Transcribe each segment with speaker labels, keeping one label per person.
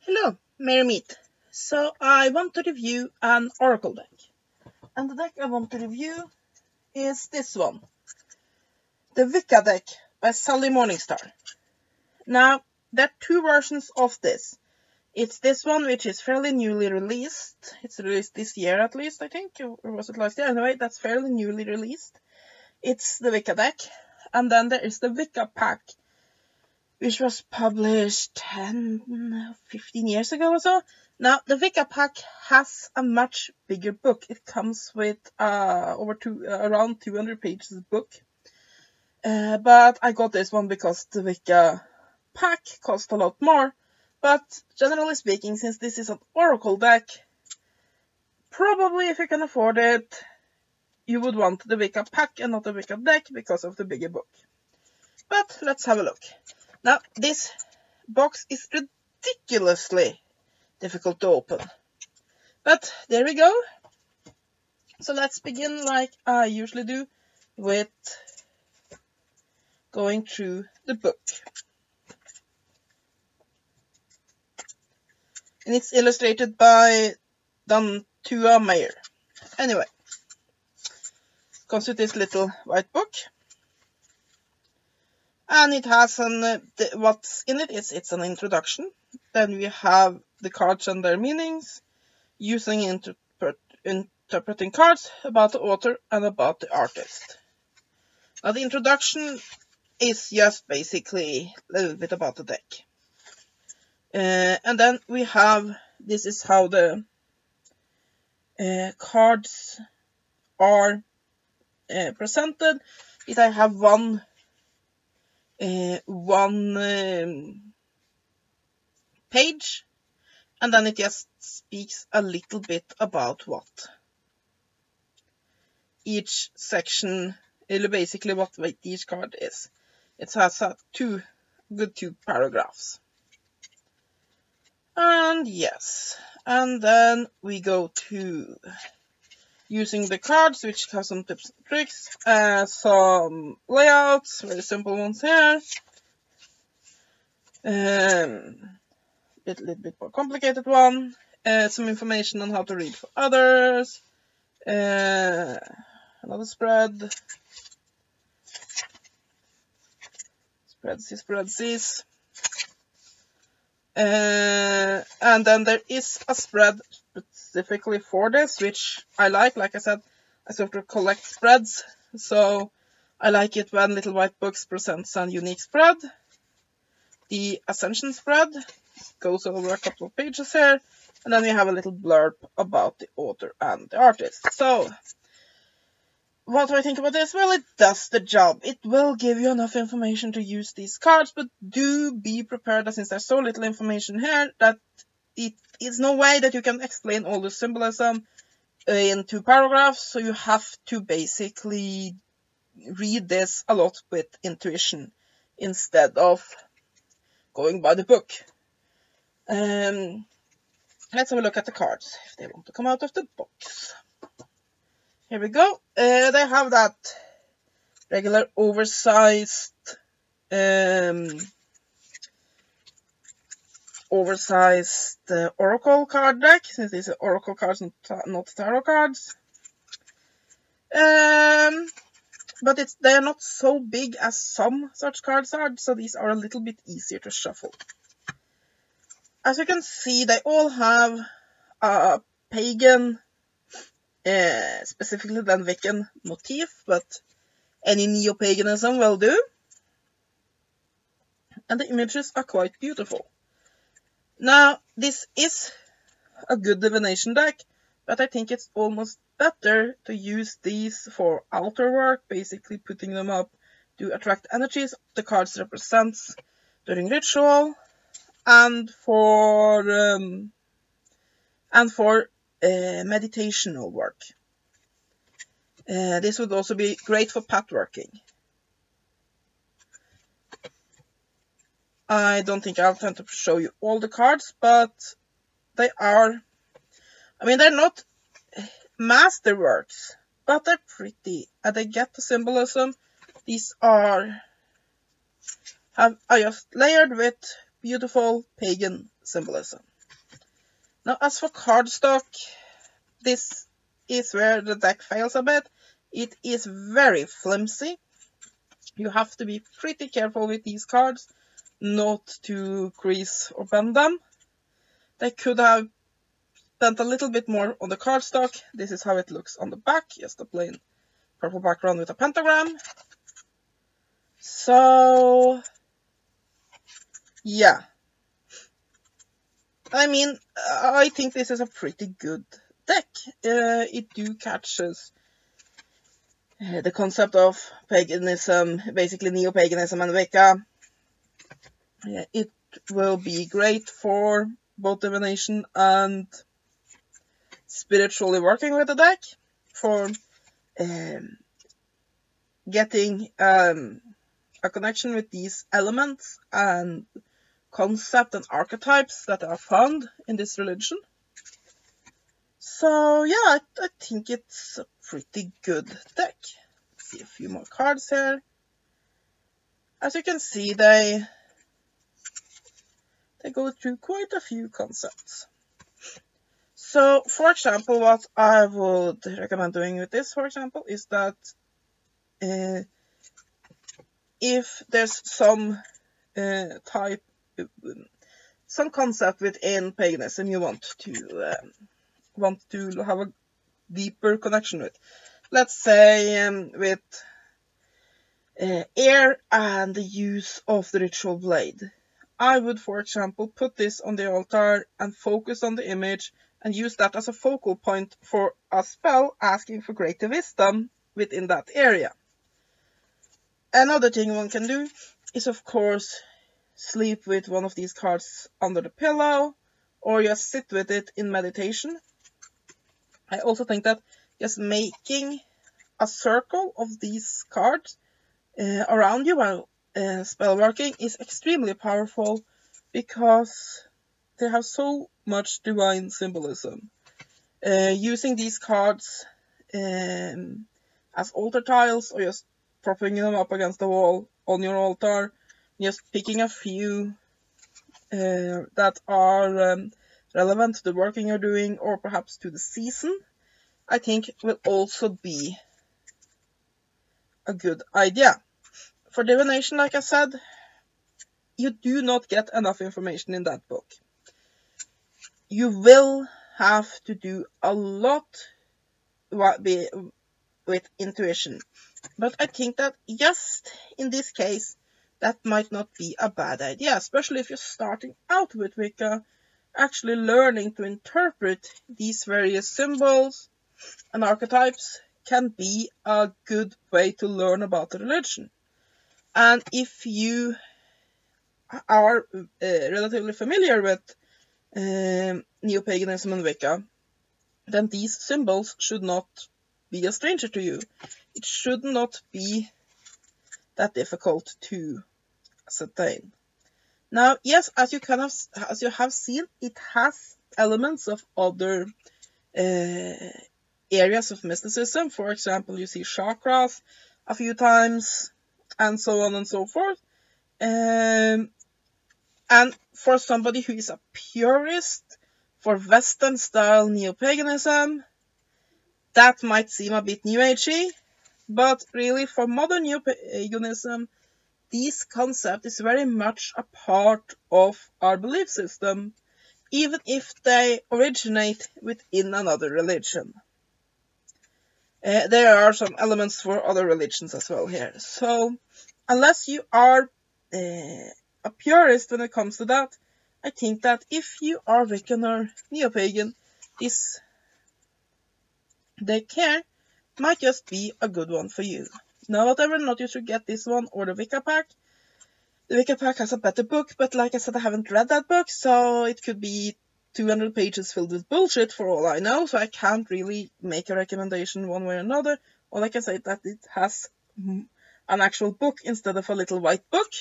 Speaker 1: Hello, Merry Meet. So I want to review an oracle deck. And the deck I want to review is this one. The Wicca Deck by Sally Morningstar. Now, there are two versions of this. It's this one, which is fairly newly released. It's released this year at least, I think. Or was it last year? Anyway, that's fairly newly released. It's the Wicca Deck. And then there is the Wicca Pack, which was published 10, 15 years ago or so. Now, the Wicca Pack has a much bigger book. It comes with around 200 pages book. But I got this one because the Wicca Pack cost a lot more. But generally speaking, since this is an oracle deck, probably if you can afford it, you would want the Wicca Pack and not the Wicca Deck because of the bigger book. But let's have a look. Now, this box is ridiculously difficult to open. But there we go. So let's begin like I usually do with going through the book. And it's illustrated by Tua Meyer. Anyway, comes with this little white book. And it has what's in it is it's an introduction. Then we have the cards and their meanings, using interpreting cards about the author and about the artist. Now the introduction is just basically a little bit about the deck. And then we have, this is how the cards are presented. I have one page, and then it just speaks a little bit about what each section, basically what each card is. It has two paragraphs. And yes, and then we go to using the cards, which have some tips and tricks, some layouts, very simple ones here, a little bit more complicated one, some information on how to read for others, another spread, spreadsheets, and then there is a spread specifically for this, which I like I said, I sort of collect spreads, so I like it when Little White Books presents a unique spread. The Ascension spread goes over a couple of pages here, and then we have a little blurb about the author and the artist. So, what do I think about this? Well, it does the job. It will give you enough information to use these cards, but do be prepared that since there's so little information here, that it is no way that you can explain all the symbolism in 2 paragraphs, so you have to basically read this a lot with intuition instead of going by the book. Let's have a look at the cards, if they want to come out of the box. Here we go. They have that regular oversized oracle card deck, since these are oracle cards and not tarot cards. But they're not so big as some such cards are, so these are a little bit easier to shuffle. As you can see, they all have a pagan, specifically than Wiccan motif, but any Neo Paganism will do. And the images are quite beautiful. Now, this is a good divination deck, but I think it's almost better to use these for altar work, basically putting them up to attract energies the cards represents during ritual, and for meditational work. This would also be great for patchworking. I don't think I'll tend to show you all the cards, but they are, I mean, they're not masterworks, but they're pretty, and they get the symbolism. These are just layered with beautiful pagan symbolism. Now, as for cardstock, this is where the deck fails a bit. It is very flimsy. You have to be pretty careful with these cards not to crease or bend them. They could have spent a little bit more on the cardstock. This is how it looks on the back, just a plain purple background with a pentagram. So, yeah. I mean, I think this is a pretty good deck. It do catches the concept of paganism, basically Neo Paganism and Wicca. It will be great for both divination and spiritually working with the deck, for getting a connection with these elements and concept and archetypes that are found in this religion. So yeah, I think it's a pretty good deck. Let's see a few more cards here. As you can see, they go through quite a few concepts. So, for example, what I would recommend doing with this, for example, is that if there's some some concept within paganism you want to have a deeper connection with. Let's say with air and the use of the ritual blade. I would, for example, put this on the altar and focus on the image and use that as a focal point for a spell asking for greater wisdom within that area. Another thing one can do is, of course, sleep with one of these cards under the pillow, or just sit with it in meditation. I also think that just making a circle of these cards around you while spell working is extremely powerful, because they have so much divine symbolism. Using these cards as altar tiles, or just propping them up against the wall on your altar, just picking a few that are relevant to the working you're doing, or perhaps to the season, I think will also be a good idea. For divination, like I said, you do not get enough information in that book. You will have to do a lot with intuition. But I think that just in this case, that might not be a bad idea, especially if you're starting out with Wicca, actually learning to interpret these various symbols and archetypes can be a good way to learn about the religion. And if you are relatively familiar with Neo-Paganism and Wicca, then these symbols should not be a stranger to you. It should not be that difficult to ascertain. Now, yes, as you have seen, it has elements of other areas of mysticism. For example, you see chakras a few times, and so on and so forth. And for somebody who is a purist for Western style Neo-Paganism, that might seem a bit New Agey, but really for modern Neo-Paganism, this concept is very much a part of our belief system, even if they originate within another religion. There are some elements for other religions as well here. So, unless you are a purist when it comes to that, I think that if you are Wiccan or Neo-Pagan, this deck here might just be a good one for you. Now, whatever, not you should get this one or the Wicca pack. The Wicca pack has a better book, but like I said, I haven't read that book, so it could be 200 pages filled with bullshit for all I know, so I can't really make a recommendation one way or another. Or like I said, that it has an actual book instead of a little white book.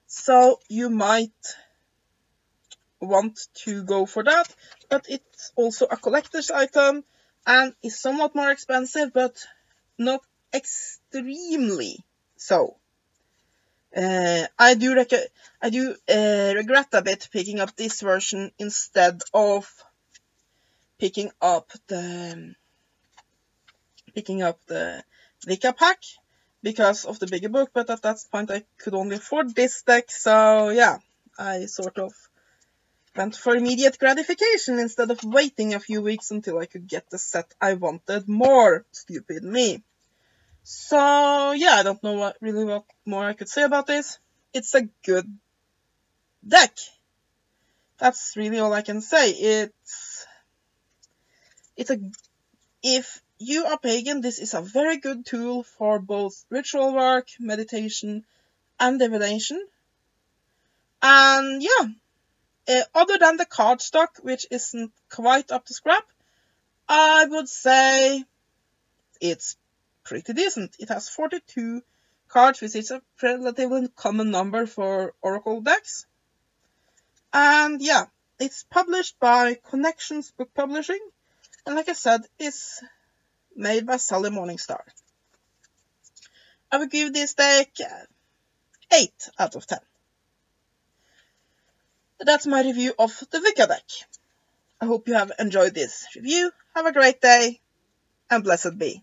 Speaker 1: So you might want to go for that, but it's also a collector's item and is somewhat more expensive, but not extremely so. I do regret a bit picking up this version instead of picking up the Wicca pack because of the bigger book, but at that point I could only afford this deck, so yeah, I sort of went for immediate gratification instead of waiting a few weeks until I could get the set I wanted more. Stupid me. So yeah, I don't know what more I could say about this. It's a good deck. That's really all I can say. If you are pagan, this is a very good tool for both ritual work, meditation, and divination. And yeah, other than the cardstock, which isn't quite up to scrap, I would say it's pretty decent. It has 42 cards, which is a relatively common number for Oracle decks. And yeah, it's published by Connections Book Publishing, and like I said, it's made by Sally Morningstar. I would give this deck 8 out of 10. That's my review of the Wicca deck. I hope you have enjoyed this review. Have a great day, and blessed be.